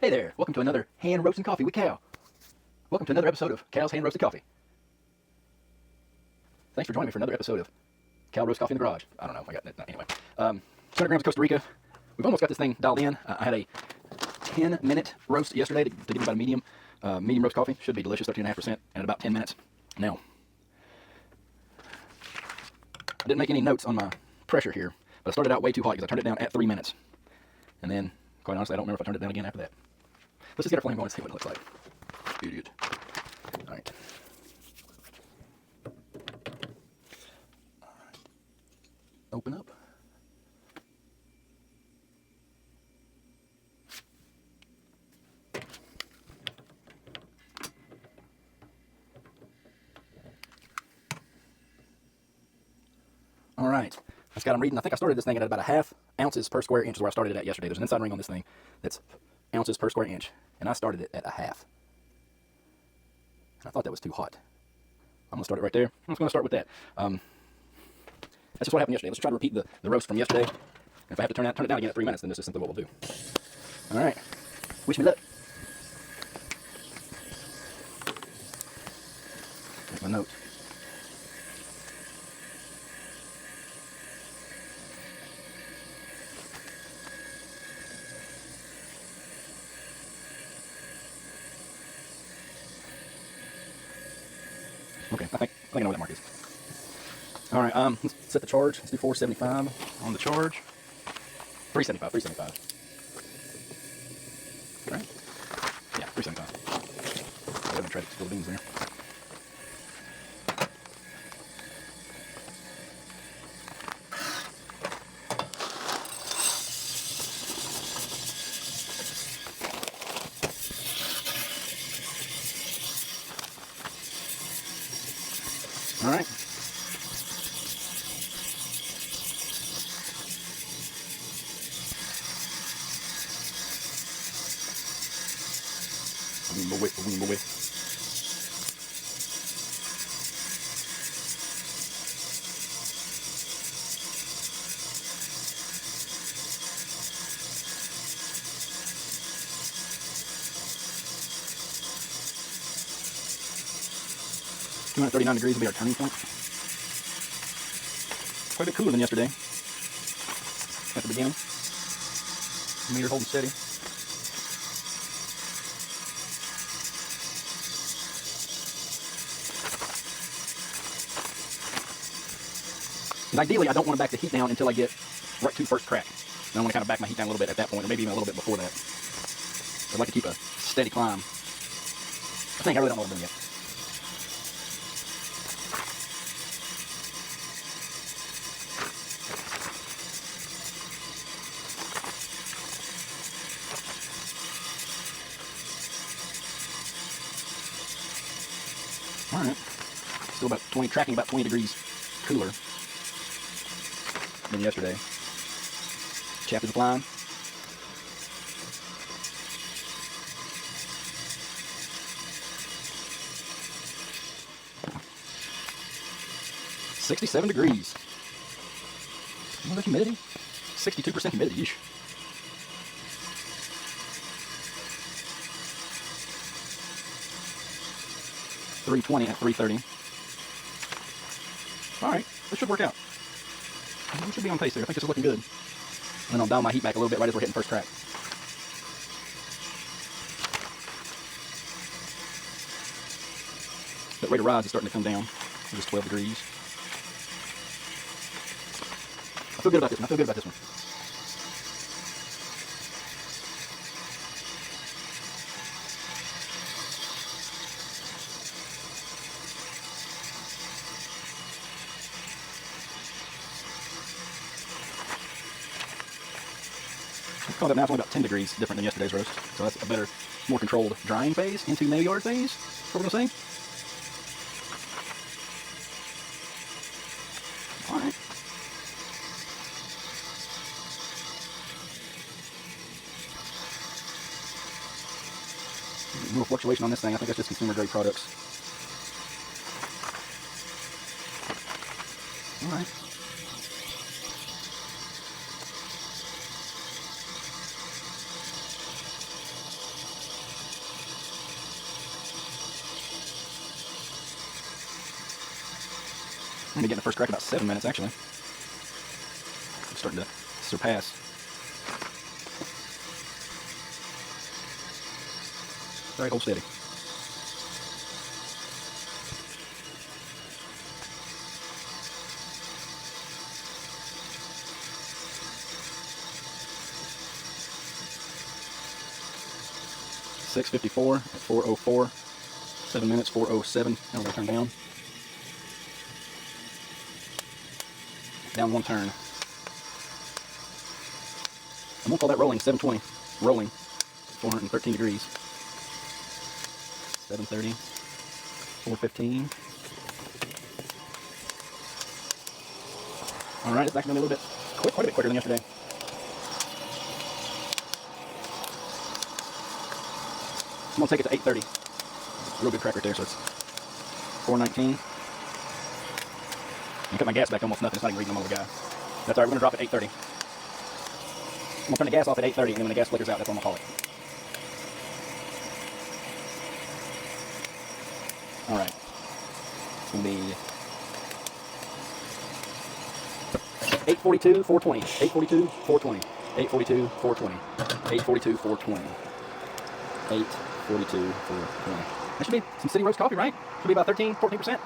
Hey there, welcome to another hand roasting coffee with Cal. Welcome to another episode of Cal's Hand Roasted Coffee. Thanks for joining me for another episode of Cal Roast Coffee in the Garage. I don't know, I got it. Anyway. 200 grams of Costa Rica. We've almost got this thing dialed in. I had a 10-minute roast yesterday to give me about a medium roast coffee. Should be delicious, 13.5% in about 10 minutes. Now, I didn't make any notes on my pressure here, but I started out way too hot because I turned it down at 3 minutes. And then, quite honestly, I don't remember if I turned it down again after that. Let's just get our flame going and see what it looks like. Dude. All right. Open up. All right. I just got them reading. I think I started this thing at about 1/2 ounces per square inch is where I started it at yesterday. There's an inside ring on this thing that's ounces per square inch. And I started it at 1/2. And I thought that was too hot. I'm going to start it right there. I'm just going to start with that. That's just what happened yesterday. Let's try to repeat the roast from yesterday. If I have to turn it down again at 3 minutes, then this is simply what we'll do. All right. Wish me luck. Here's my note. Okay, I think I know what that mark is. All right, let's set the charge. Let's do 475 on the charge. 375. All right. Yeah, 375. I haven't tried to spill beans there. All right. Wait. $239 will be our turning point. Quite a bit cooler than yesterday. At the beginning. Meter holding steady. And ideally, I don't want to back the heat down until I get right to first crack. And I want to kind of back my heat down a little bit at that point, or maybe even a little bit before that. I'd like to keep a steady climb. I think I really don't know what I'm doing yet. All right, still about 20, tracking about 20 degrees cooler than yesterday. Chaff is flying. $67 degrees. You know the humidity? 62% humidity. Yeesh. $320 at 330. All right, this should work out. We should be on pace there. I think this is looking good. And I'll dial my heat back a little bit right as we're hitting first crack. That rate of rise is starting to come down. It was 12 degrees. I feel good about this one. Call that now, it's only about 10 degrees different than yesterday's roast. So that's a better, more controlled drying phase into mail yard phase. That's what we're going to say. All right. A little fluctuation on this thing. I think that's just consumer grade products. All right. I'm getting the first crack about 7 minutes, actually. I'm starting to surpass. All right, hold steady. $6.54 at 4:04. 7 minutes, 4:07. Now we're going to turn down. Down one turn. I'm going to call that rolling, 720. Rolling, 413 degrees. 7:30, 4:15. All right, it's actually going to be a little bit quick, quite a bit quicker than yesterday. I'm going to take it to 8:30. Real good crack right there, so it's 4:19. I cut my gas back to almost nothing. It's not even reading on the guy. That's all right, we're going to drop it at 8:30. I'm going to turn the gas off at 8:30, and then when the gas flickers out, that's what I'm going to call it. All right. It's going to be 8:42, 4:20. 8:42, 4:20. 8:42, 4:20. 8:42, 4:20. 8:42, 4:20. That should be some city roast coffee, right? Should be about 13, 14%.